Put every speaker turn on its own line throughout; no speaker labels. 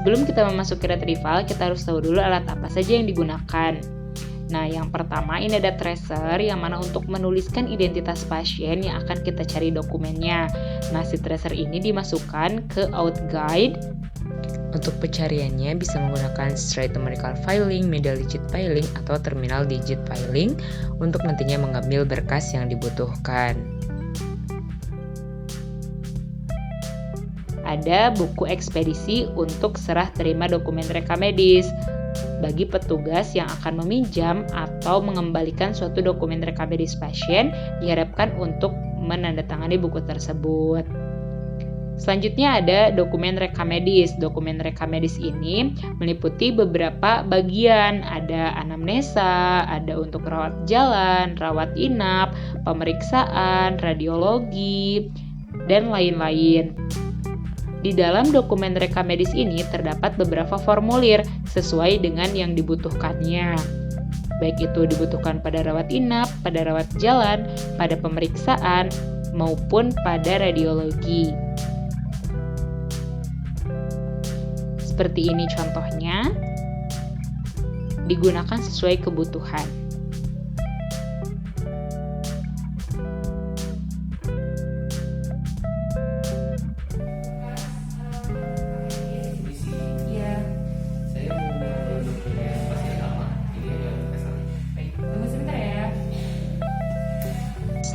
Sebelum kita memasuki retrieval, kita harus tahu dulu alat apa saja yang digunakan. Nah, yang pertama ini ada tracer yang mana untuk menuliskan identitas pasien yang akan kita cari dokumennya. Nah, si tracer ini dimasukkan ke OutGuide.
Untuk pencariannya bisa menggunakan straight numerical filing, middle digit filing, atau terminal digit filing untuk nantinya mengambil berkas yang dibutuhkan.
Ada buku ekspedisi untuk serah terima dokumen rekam medis. Bagi petugas yang akan meminjam atau mengembalikan suatu dokumen rekam medis pasien, diharapkan untuk menandatangani buku tersebut. Selanjutnya ada dokumen rekam medis. Dokumen rekam medis ini meliputi beberapa bagian. Ada anamnesa, ada untuk rawat jalan, rawat inap, pemeriksaan, radiologi, dan lain-lain. Di dalam dokumen rekam medis ini terdapat beberapa formulir sesuai dengan yang dibutuhkannya. Baik itu dibutuhkan pada rawat inap, pada rawat jalan, pada pemeriksaan, maupun pada radiologi. Seperti ini contohnya, digunakan sesuai kebutuhan.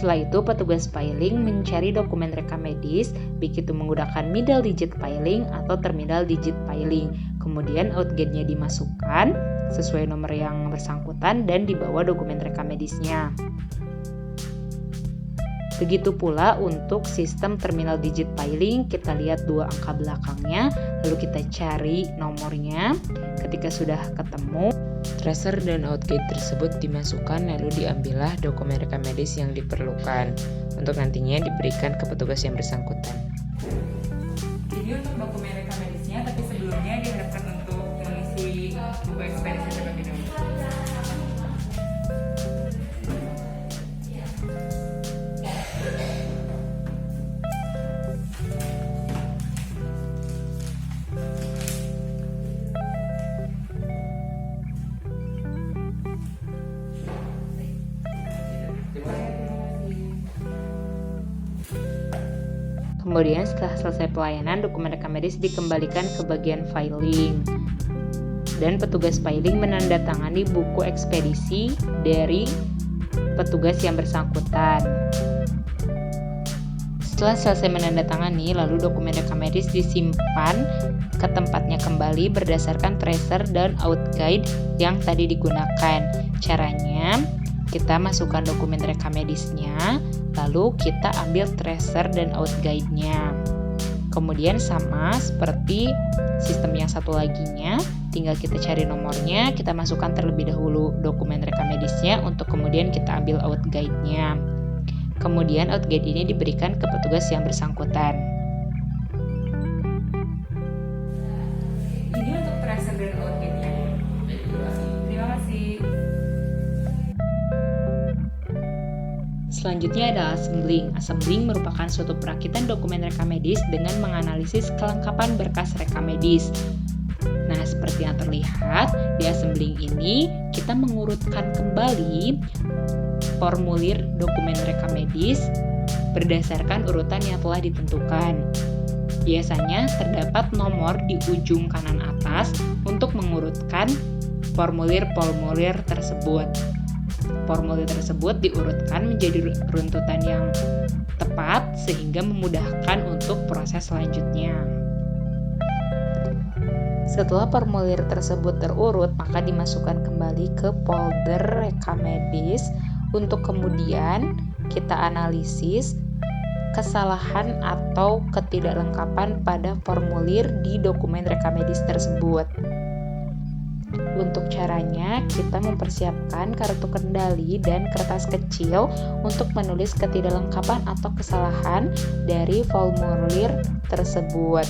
Setelah itu, petugas filing mencari dokumen rekam medis, baik itu menggunakan middle digit filing atau terminal digit filing. Kemudian OutGuide-nya dimasukkan sesuai nomor yang bersangkutan dan dibawa dokumen rekam medisnya. Begitu pula untuk sistem terminal digit filing, kita lihat dua angka belakangnya, lalu kita cari nomornya. Ketika sudah ketemu,
tracer dan OutGuide tersebut dimasukkan lalu diambillah dokumen rekam medis yang diperlukan untuk nantinya diberikan ke petugas yang bersangkutan.
Ini untuk dokumen rekam medisnya, tapi sebelumnya diharapkan untuk mengisi buku ekspedisi terlebih dahulu. Kemudian setelah selesai pelayanan, dokumen rekam medis dikembalikan ke bagian filing. Dan petugas filing menandatangani buku ekspedisi dari petugas yang bersangkutan. Setelah selesai menandatangani, lalu dokumen rekam medis disimpan ke tempatnya kembali berdasarkan tracer dan OutGuide yang tadi digunakan. Caranya, kita masukkan dokumen rekam medisnya, lalu kita ambil tracer dan OutGuide-nya. Kemudian sama seperti sistem yang satu laginya, tinggal kita cari nomornya, kita masukkan terlebih dahulu dokumen rekam medisnya untuk kemudian kita ambil OutGuide-nya. Kemudian OutGuide ini diberikan ke petugas yang bersangkutan. Ini untuk tracer dan OutGuide-nya. Terima kasih. Selanjutnya adalah assembling. Assembling merupakan suatu perakitan dokumen rekam medis dengan menganalisis kelengkapan berkas rekam medis. Nah, seperti yang terlihat, di assembling ini kita mengurutkan kembali formulir dokumen rekam medis berdasarkan urutan yang telah ditentukan. Biasanya terdapat nomor di ujung kanan atas untuk mengurutkan formulir-formulir tersebut. Formulir tersebut diurutkan menjadi runtutan yang tepat sehingga memudahkan untuk proses selanjutnya. Setelah formulir tersebut terurut, maka dimasukkan kembali ke folder rekam medis untuk kemudian kita analisis kesalahan atau ketidaklengkapan pada formulir di dokumen rekam medis tersebut. Untuk caranya, kita mempersiapkan kartu kendali dan kertas kecil untuk menulis ketidaklengkapan atau kesalahan dari formulir tersebut.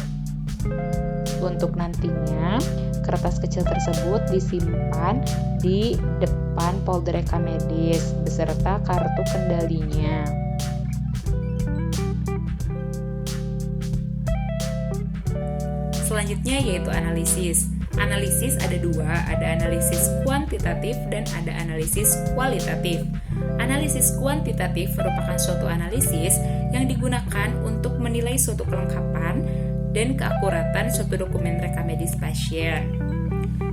Untuk nantinya, kertas kecil tersebut disimpan di depan folder rekam medis beserta kartu kendalinya. selanjutnya yaitu analisis. Analisis ada dua, ada analisis kuantitatif dan ada analisis kualitatif. Analisis kuantitatif merupakan suatu analisis yang digunakan untuk menilai suatu kelengkapan dan keakuratan suatu dokumen rekam medis pasien.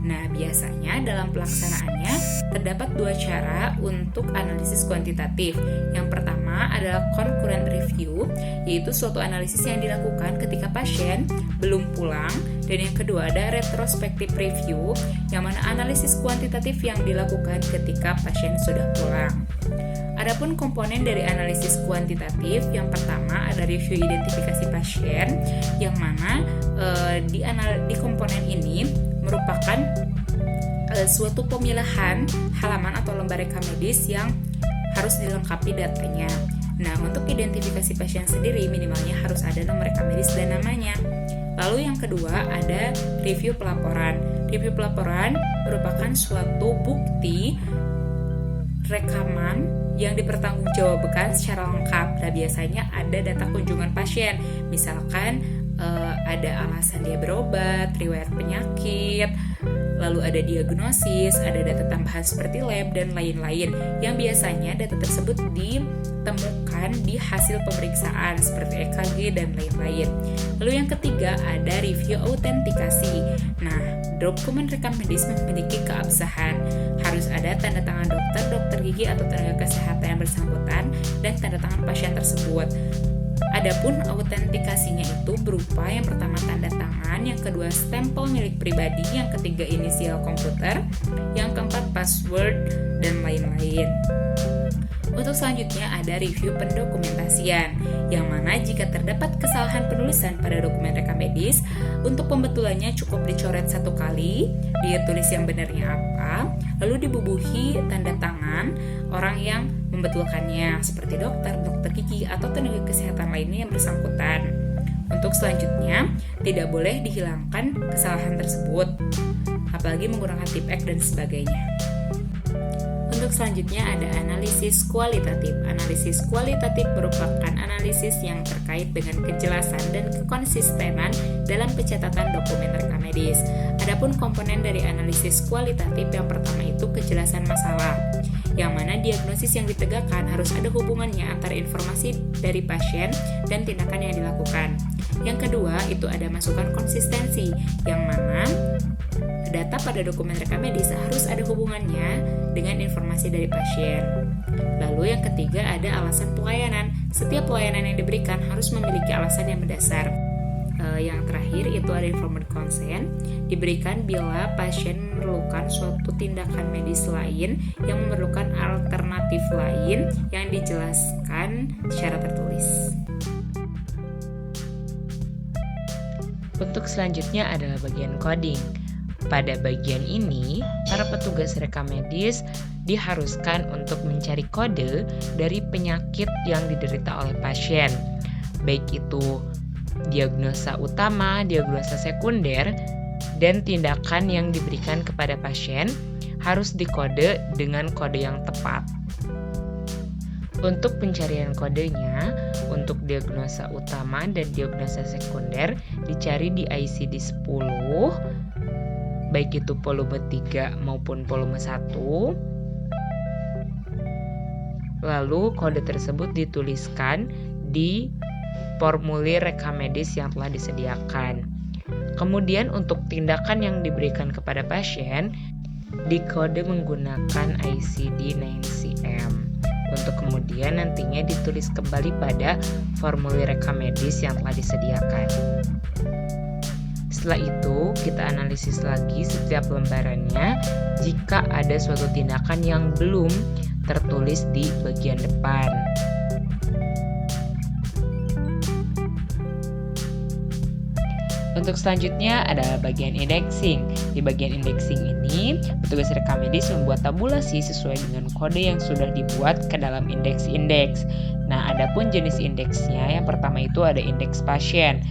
Nah, biasanya dalam pelaksanaannya terdapat dua cara untuk analisis kuantitatif. Yang pertama adalah concurrent review, yaitu suatu analisis yang dilakukan ketika pasien belum pulang, dan yang kedua ada retrospective review, yang mana analisis kuantitatif yang dilakukan ketika pasien sudah pulang. Adapun komponen dari analisis kuantitatif, yang pertama ada review identifikasi pasien, yang mana di komponen ini merupakan suatu pemilahan halaman atau lembar rekam medis yang harus dilengkapi datanya. Nah, untuk identifikasi pasien sendiri minimalnya harus ada nomor rekam medis dan namanya. Lalu yang kedua ada review pelaporan. Review pelaporan merupakan suatu bukti rekaman yang dipertanggungjawabkan secara lengkap. Nah, biasanya ada data kunjungan pasien, misalkan ada alasan dia berobat, riwayat penyakit, lalu ada diagnosis, ada data tambahan seperti lab dan lain-lain, yang biasanya data tersebut ditemukan di hasil pemeriksaan seperti EKG dan lain-lain. Lalu yang ketiga ada review autentikasi. Nah, dokumen rekam medis memiliki keabsahan, harus ada tanda tangan dokter gigi atau tenaga kesehatan yang bersangkutan dan tanda tangan pasien tersebut. Adapun autentikasinya itu berupa yang pertama tanda tangan, yang kedua stempel milik pribadi, yang ketiga inisial komputer, yang keempat password, dan lain-lain. Untuk selanjutnya ada review pendokumentasian, yang mana jika terdapat kesalahan penulisan pada dokumen rekam medis, untuk pembetulannya cukup dicoret satu kali, dia tulis yang benarnya apa, lalu dibubuhi tanda tangan orang yang membetulkannya, seperti dokter gigi, atau tenaga kesehatan lainnya yang bersangkutan. Untuk selanjutnya, tidak boleh dihilangkan kesalahan tersebut, apalagi menggunakan tip X dan sebagainya. Untuk selanjutnya ada analisis kualitatif. Analisis kualitatif merupakan analisis yang terkait dengan kejelasan dan kekonsistenan dalam pencatatan dokumen rekam medis. Adapun komponen dari analisis kualitatif, yang pertama itu kejelasan masalah, yang mana diagnosis yang ditegakkan harus ada hubungannya antara informasi dari pasien dan tindakan yang dilakukan. Yang kedua itu ada masukan konsistensi, yang mana data pada dokumen rekam medis harus ada hubungannya dengan informasi dari pasien. Lalu yang ketiga ada alasan pelayanan. Setiap pelayanan yang diberikan harus memiliki alasan yang mendasar. Yang terakhir itu ada informed consent, diberikan bila pasien memerlukan suatu tindakan medis lain yang memerlukan alternatif lain yang dijelaskan secara tertulis.
Untuk selanjutnya adalah bagian coding. Pada bagian ini, para petugas rekam medis diharuskan untuk mencari kode dari penyakit yang diderita oleh pasien, baik itu diagnosa utama, diagnosa sekunder, dan tindakan yang diberikan kepada pasien harus dikode dengan kode yang tepat. Untuk pencarian kodenya, untuk diagnosa utama dan diagnosa sekunder dicari di ICD-10, baik itu volume 3 maupun volume 1. Lalu kode tersebut dituliskan di formulir rekam medis yang telah disediakan. Kemudian untuk tindakan yang diberikan kepada pasien dikode menggunakan ICD-9CM. Untuk kemudian nantinya ditulis kembali pada formulir rekam medis yang telah disediakan. Setelah itu, kita analisis lagi setiap lembarannya jika ada suatu tindakan yang belum tertulis di bagian depan. Untuk selanjutnya adalah bagian indexing. Di bagian indexing ini, petugas rekam medis membuat tabulasi sesuai dengan kode yang sudah dibuat ke dalam indeks-indeks. Nah, adapun jenis indeksnya, yang pertama itu ada indeks pasien.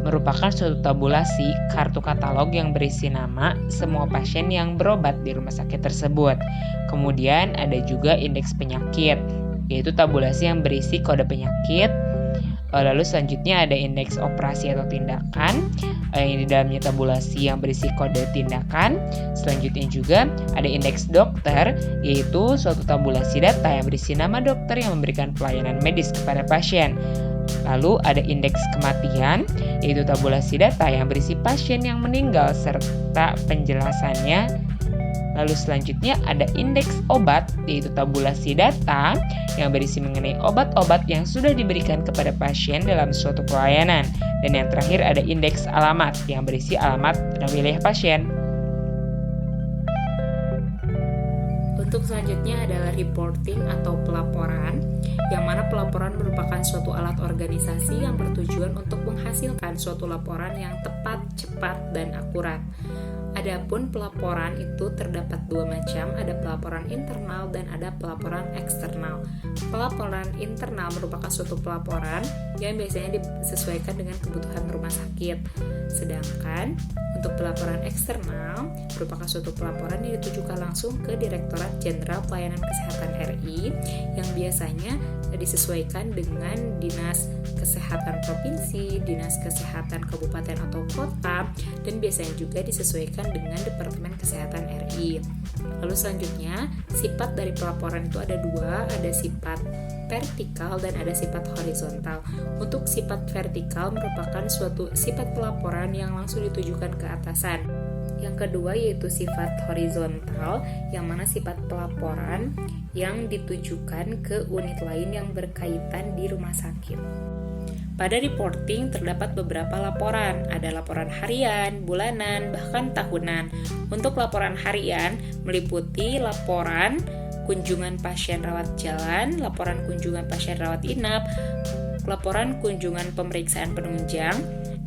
Merupakan suatu tabulasi kartu katalog yang berisi nama semua pasien yang berobat di rumah sakit tersebut. Kemudian ada juga indeks penyakit, yaitu tabulasi yang berisi kode penyakit, Lalu selanjutnya ada indeks operasi atau tindakan yang di dalamnya tabulasi yang berisi kode tindakan. Selanjutnya juga ada indeks dokter, yaitu suatu tabulasi data yang berisi nama dokter yang memberikan pelayanan medis kepada pasien. Lalu ada indeks kematian, yaitu tabulasi data yang berisi pasien yang meninggal serta penjelasannya. Lalu selanjutnya ada indeks obat, yaitu tabulasi data yang berisi mengenai obat-obat yang sudah diberikan kepada pasien dalam suatu pelayanan. Dan yang terakhir ada indeks alamat yang berisi alamat dan wilayah pasien.
Untuk selanjutnya adalah reporting atau pelaporan, yang mana pelaporan merupakan suatu alat organisasi yang bertujuan untuk menghasilkan suatu laporan yang tepat, cepat, dan akurat. Adapun pelaporan itu terdapat dua macam, ada pelaporan internal dan ada pelaporan eksternal. Pelaporan internal merupakan suatu pelaporan yang biasanya disesuaikan dengan kebutuhan rumah sakit. Sedangkan untuk pelaporan eksternal merupakan suatu pelaporan yang ditujukan langsung ke Direktorat Jenderal Pelayanan Kesehatan RI yang biasanya disesuaikan dengan Dinas Kesehatan Provinsi, Dinas Kesehatan Kabupaten atau Kota, dan biasanya juga disesuaikan dengan Departemen Kesehatan RI. Lalu selanjutnya, sifat dari pelaporan itu ada dua, ada sifat vertikal dan ada sifat horizontal. Untuk sifat vertikal merupakan suatu sifat pelaporan yang langsung ditujukan ke atasan. Yang kedua yaitu sifat horizontal, yang mana sifat pelaporan yang ditujukan ke unit lain yang berkaitan di rumah sakit. Pada reporting terdapat beberapa laporan, ada laporan harian, bulanan, bahkan tahunan. Untuk laporan harian meliputi laporan kunjungan pasien rawat jalan, laporan kunjungan pasien rawat inap, laporan kunjungan pemeriksaan penunjang,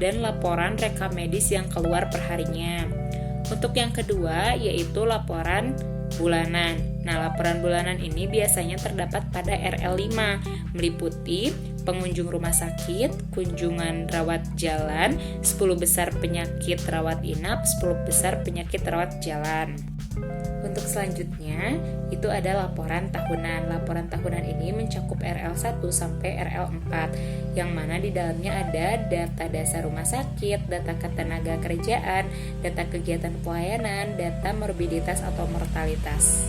dan laporan rekam medis yang keluar perharinya. Untuk yang kedua yaitu laporan bulanan. Nah, laporan bulanan ini biasanya terdapat pada RL5, meliputi pengunjung rumah sakit, kunjungan rawat jalan, 10 besar penyakit rawat inap, 10 besar penyakit rawat jalan. Untuk selanjutnya, itu ada laporan tahunan. Laporan tahunan ini mencakup RL1 sampai RL4, yang mana di dalamnya ada data dasar rumah sakit, data ketenaga kerjaan, data kegiatan pelayanan, data morbiditas atau mortalitas.